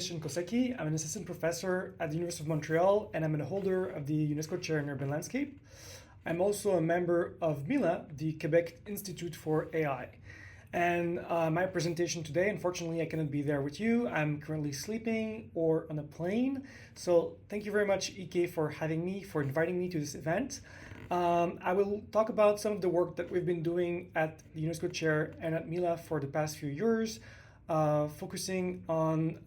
Koseki. I'm an assistant professor at the University of Montreal, and I'm a holder of the UNESCO Chair in Urban Landscape. I'm also a member of MILA, the Quebec Institute for AI. And my presentation today, unfortunately, I cannot be there with you. I'm currently sleeping or on a plane. So thank you very much, Ike, for having me, for inviting me to this event. I will talk about some of the work that we've been doing at the UNESCO Chair and at MILA for the past few years, focusing on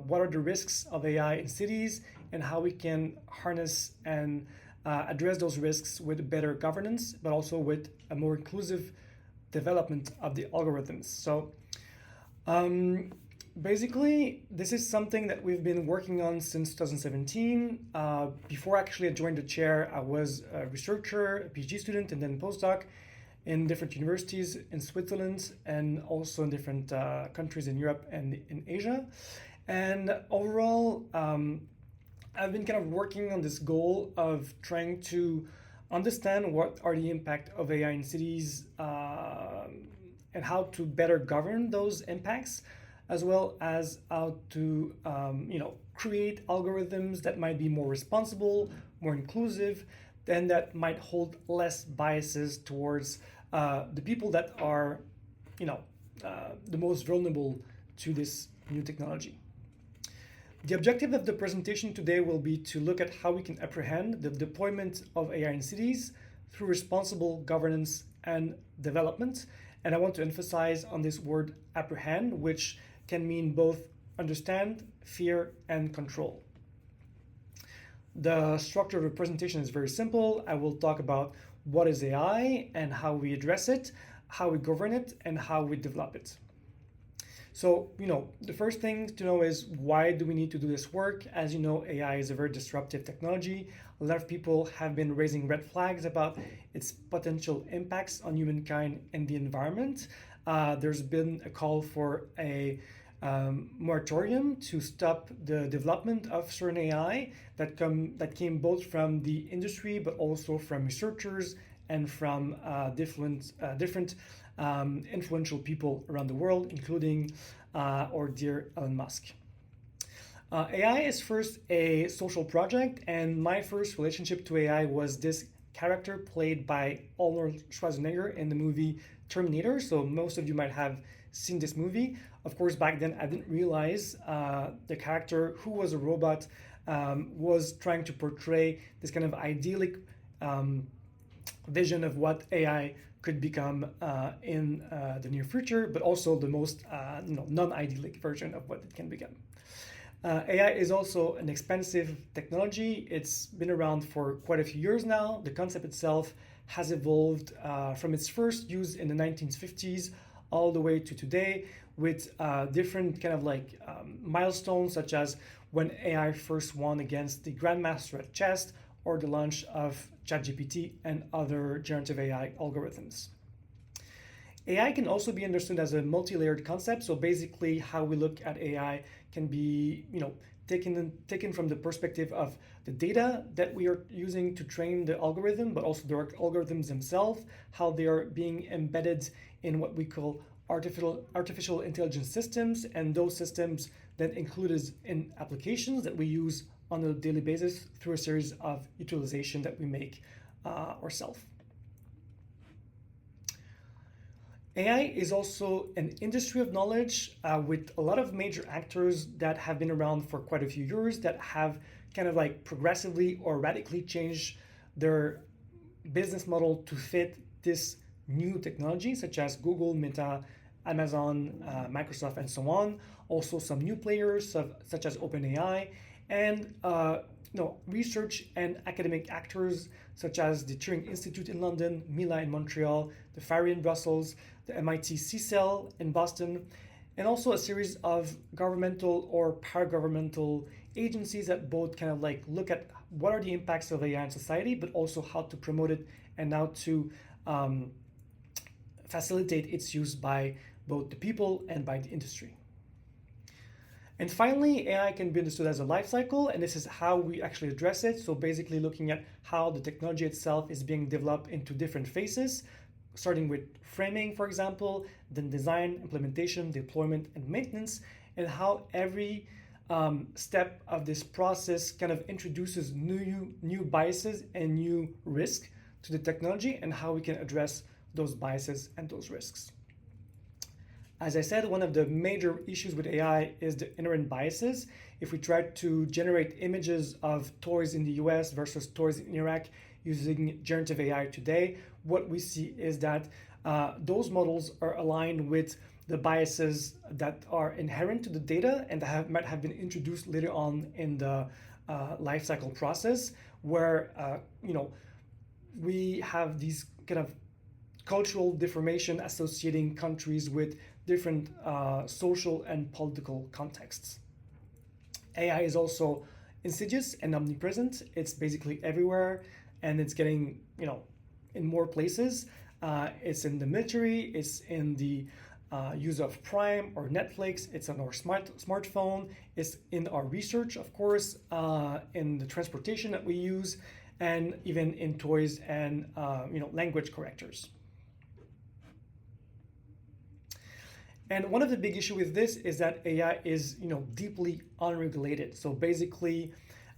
what are the risks of AI in cities and how we can harness and address those risks with better governance, but also with a more inclusive development of the algorithms. So basically, this is something that we've been working on since 2017. Before actually I joined the chair, I was a researcher, a PhD student, and then postdoc in different universities in Switzerland and also in different countries in Europe and in Asia. And overall, I've been kind of working on this goal of trying to understand what are the impact of AI in cities and how to better govern those impacts, as well as how to create algorithms that might be more responsible, more inclusive, and that might hold less biases towards the people that are the most vulnerable to this new technology. The objective of the presentation today will be to look at how we can apprehend the deployment of AI in cities through responsible governance and development. And I want to emphasize on this word apprehend, which can mean both understand, fear, and control. The structure of the presentation is very simple. I will talk about what is AI and how we address it, how we govern it, and how we develop it. So, the first thing to know is why do we need to do this work? As you know, AI is a very disruptive technology. A lot of people have been raising red flags about its potential impacts on humankind and the environment. There's been a call for a moratorium to stop the development of certain AI that came both from the industry but also from researchers and from different influential people around the world, including our dear Elon Musk. AI is first a social project, and my first relationship to AI was this character played by Arnold Schwarzenegger in the movie Terminator. So most of you might have seen this movie. Of course, back then I didn't realize the character, who was a robot, was trying to portray this kind of idyllic vision of what AI could become in the near future, but also the most non-idyllic version of what it can become. AI is also an expensive technology. It's been around for quite a few years now. The concept itself has evolved from its first use in the 1950s all the way to today, with different kind of milestones, such as when AI first won against the Grandmaster at chess, or the launch of ChatGPT and other generative AI algorithms. AI can also be understood as a multi-layered concept. So basically, how we look at AI can be, taken from the perspective of the data that we are using to train the algorithm, but also the algorithms themselves, how they are being embedded in what we call artificial intelligence systems, and those systems then included in applications that we use on a daily basis through a series of utilization that we make ourselves. AI is also an industry of knowledge with a lot of major actors that have been around for quite a few years, that have kind of progressively or radically changed their business model to fit this new technology, such as Google, Meta, Amazon, Microsoft, and so on. Also some new players such as OpenAI, and research and academic actors such as the Turing Institute in London, MILA in Montreal, the FARI in Brussels, the MIT CCEL in Boston, and also a series of governmental or paragovernmental agencies that both kind of look at what are the impacts of AI in society, but also how to promote it and how to facilitate its use by both the people and by the industry. And finally, AI can be understood as a life cycle, and this is how we actually address it. So basically looking at how the technology itself is being developed into different phases, starting with framing, for example, then design, implementation, deployment, and maintenance, and how every step of this process kind of introduces new biases and new risk to the technology and how we can address those biases and those risks. As I said, one of the major issues with AI is the inherent biases. If we try to generate images of toys in the US versus toys in Iraq using generative AI today, what we see is that those models are aligned with the biases that are inherent to the data and that might have been introduced later on in the life cycle process, where we have these kind of cultural deformation associating countries with different social and political contexts. AI is also insidious and omnipresent. It's basically everywhere, and it's getting in more places. It's in the military, it's in the use of Prime or Netflix, it's on our smartphone, it's in our research, of course, in the transportation that we use, and even in toys and language correctors. And one of the big issues with this is that AI is deeply unregulated. So basically,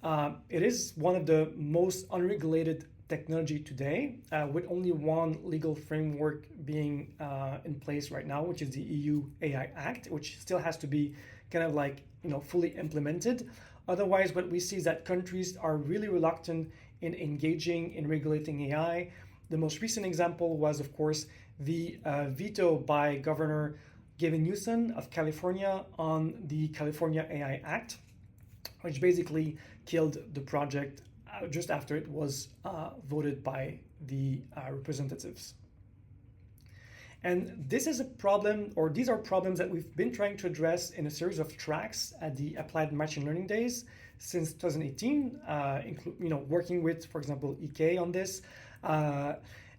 it is one of the most unregulated technology today, with only one legal framework being in place right now, which is the EU AI Act, which still has to be kind of fully implemented. Otherwise, what we see is that countries are really reluctant in engaging in regulating AI. The most recent example was, of course, the veto by Governor Gavin Newsom of California on the California AI Act, which basically killed the project just after it was voted by the representatives. And this is a problem, or these are problems that we've been trying to address in a series of tracks at the Applied Machine Learning Days since 2018, working with, for example, EK on this.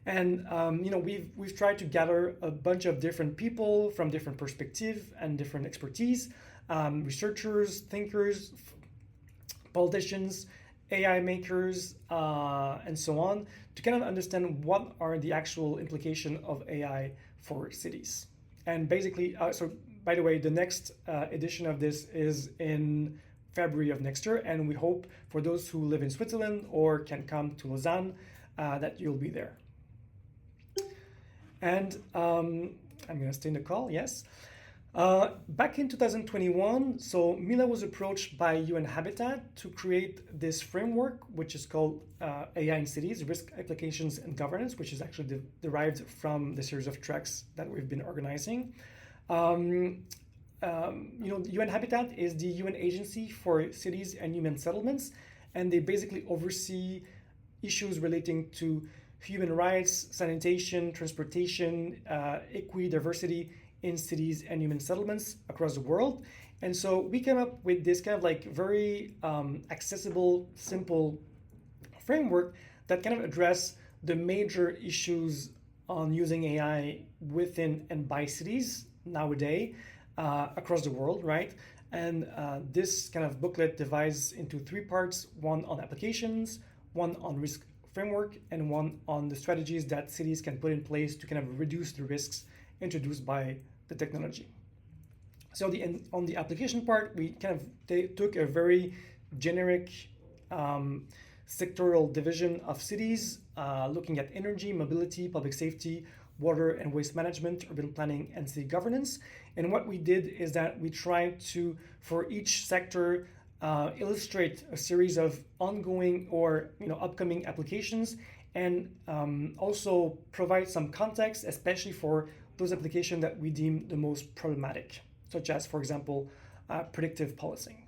We've tried to gather a bunch of different people from different perspectives and different expertise, researchers, thinkers, politicians, AI makers, and so on, to kind of understand what are the actual implications of AI for cities. And basically, so by the way, the next edition of this is in February of next year, and we hope for those who live in Switzerland or can come to Lausanne that you'll be there. And I'm going to stay in the call, yes. Back in 2021, so Mila was approached by UN Habitat to create this framework, which is called AI in Cities, Risk Applications and Governance, which is actually derived from the series of tracks that we've been organizing. UN Habitat is the UN agency for cities and human settlements, and they basically oversee issues relating to human rights, sanitation, transportation, equity, diversity in cities and human settlements across the world. And so we came up with this kind of very accessible, simple framework that kind of address the major issues on using AI within and by cities nowadays across the world, right? And this kind of booklet divides into three parts: one on applications, one on risk framework, and one on the strategies that cities can put in place to kind of reduce the risks introduced by the technology. So on the application part, we kind of took a very generic sectoral division of cities, looking at energy, mobility, public safety, water and waste management, urban planning, and city governance. And what we did is that we tried to, for each sector, illustrate a series of ongoing or upcoming applications, and also provide some context, especially for those applications that we deem the most problematic, such as, for example, predictive policing.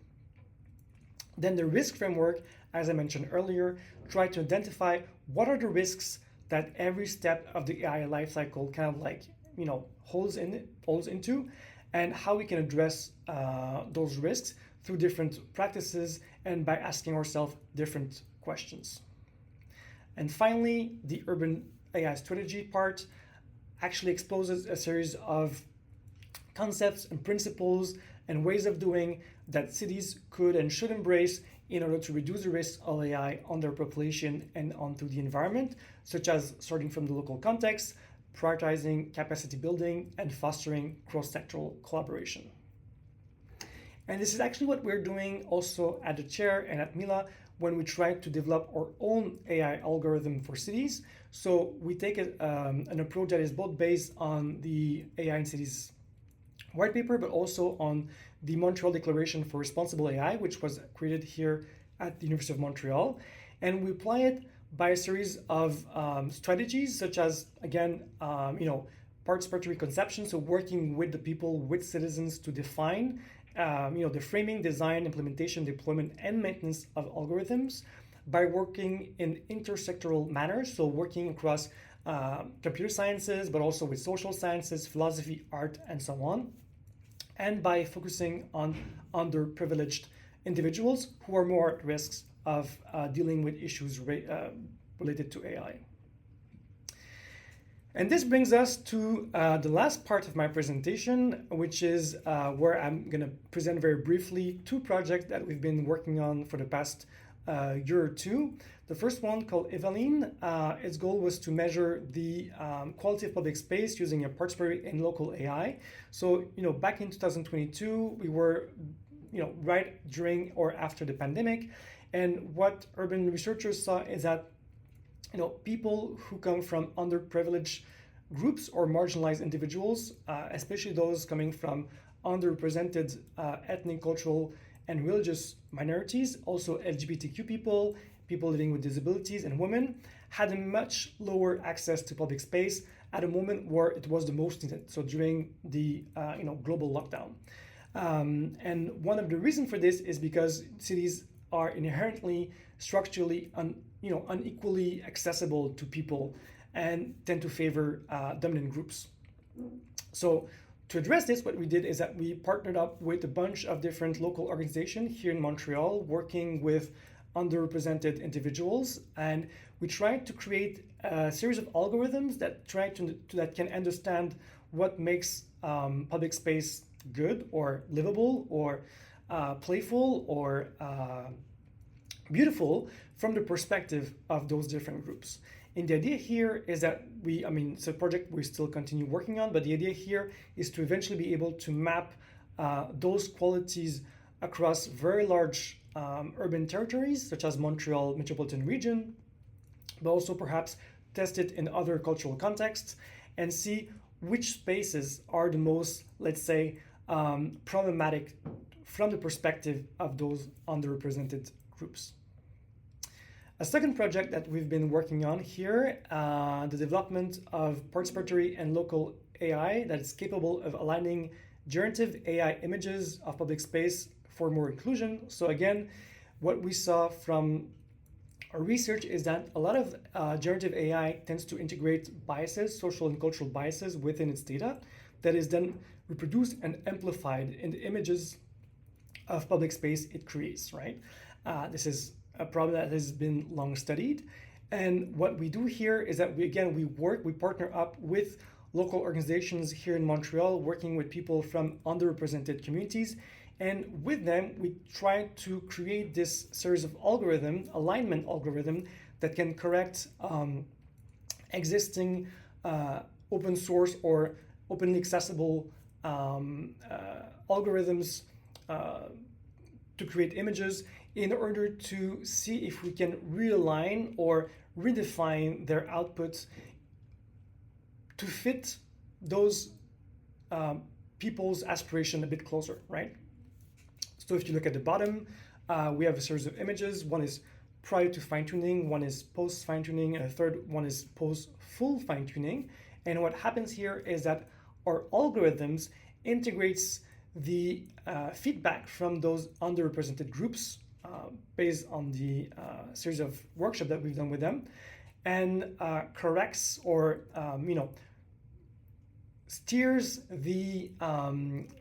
Then the risk framework, as I mentioned earlier, tried to identify what are the risks that every step of the AI lifecycle kind of holds into, and how we can address those risks through different practices and by asking ourselves different questions. And finally, the urban AI strategy part actually exposes a series of concepts and principles and ways of doing that cities could and should embrace in order to reduce the risk of AI on their population and onto the environment, such as starting from the local context, prioritizing capacity building, and fostering cross-sectoral collaboration. And this is actually what we're doing also at the chair and at Mila when we try to develop our own AI algorithm for cities. So we take an approach that is both based on the AI in cities white paper, but also on the Montreal Declaration for Responsible AI, which was created here at the University of Montreal. And we apply it by a series of strategies, such as, again, participatory conception, so working with the people, with citizens to define the framing, design, implementation, deployment, and maintenance of algorithms, by working in intersectoral manners, so working across computer sciences, but also with social sciences, philosophy, art, and so on, and by focusing on underprivileged individuals who are more at risk of dealing with issues related to AI. And this brings us to the last part of my presentation, which is where I'm going to present very briefly two projects that we've been working on for the past year or two. The first one, called Eveline, its goal was to measure the quality of public space using a participatory and local AI. So, back in 2022, we were, right during or after the pandemic. And what urban researchers saw is that people who come from underprivileged groups or marginalized individuals, especially those coming from underrepresented ethnic, cultural, and religious minorities, also LGBTQ people, people living with disabilities, and women, had a much lower access to public space at a moment where it was the most needed, so during the global lockdown. And one of the reasons for this is because cities are inherently structurally unequally accessible to people and tend to favor dominant groups. So to address this, what we did is that we partnered up with a bunch of different local organizations here in Montreal, working with underrepresented individuals, and we tried to create a series of algorithms that that can understand what makes public space good or livable or playful or beautiful from the perspective of those different groups. And the idea here is that it's a project we still continue working on, but the idea here is to eventually be able to map those qualities across very large urban territories, such as Montreal metropolitan region, but also perhaps test it in other cultural contexts and see which spaces are the most, let's say, problematic from the perspective of those underrepresented groups. A second project that we've been working on here, the development of participatory and local AI that is capable of aligning generative AI images of public space for more inclusion. So again, what we saw from our research is that a lot of generative AI tends to integrate biases, social and cultural biases within its data that is then reproduced and amplified in the images of public space it creates, right? This is a problem that has been long studied. And what we do here is that we partner up with local organizations here in Montreal, working with people from underrepresented communities. And with them, we try to create this series of alignment algorithm that can correct existing open source or openly accessible algorithms to create images in order to see if we can realign or redefine their outputs to fit those people's aspiration a bit closer, right? So if you look at the bottom, we have a series of images. One is prior to fine-tuning, one is post fine-tuning, and a third one is post full fine-tuning. And what happens here is that our algorithms integrates the feedback from those underrepresented groups based on the series of workshops that we've done with them, and corrects or steers the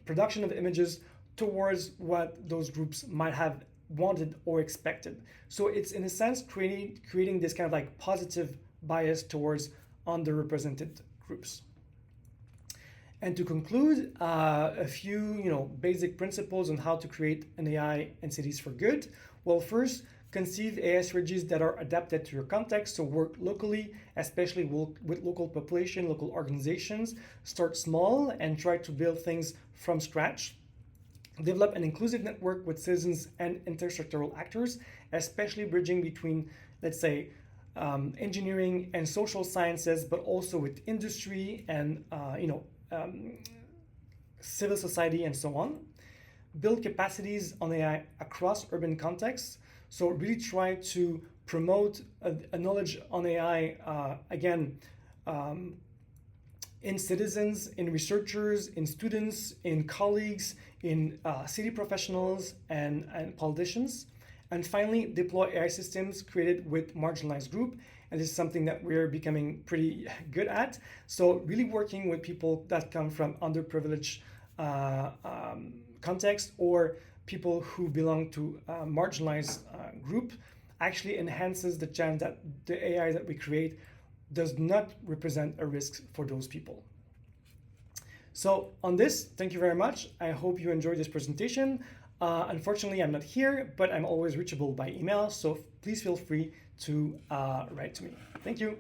production of images towards what those groups might have wanted or expected. So it's in a sense creating this kind of like positive bias towards underrepresented groups. And to conclude, a few basic principles on how to create an AI in cities for good. Well, first, conceive AI strategies that are adapted to your context, so work locally, especially with local population, local organizations. Start small and try to build things from scratch. develop an inclusive network with citizens and intersectoral actors, especially bridging between, let's say, engineering and social sciences, but also with industry and civil society and so on. Build capacities on AI across urban contexts. So really try to promote a knowledge on AI, again, in citizens, in researchers, in students, in colleagues, in city professionals and politicians. And finally, deploy AI systems created with marginalized group. And this is something that we're becoming pretty good at. So really working with people that come from underprivileged context or people who belong to a marginalized group actually enhances the chance that the AI that we create does not represent a risk for those people. So on this, thank you very much. I hope you enjoyed this presentation. Unfortunately, I'm not here, but I'm always reachable by email, so please feel free to write to me. Thank you.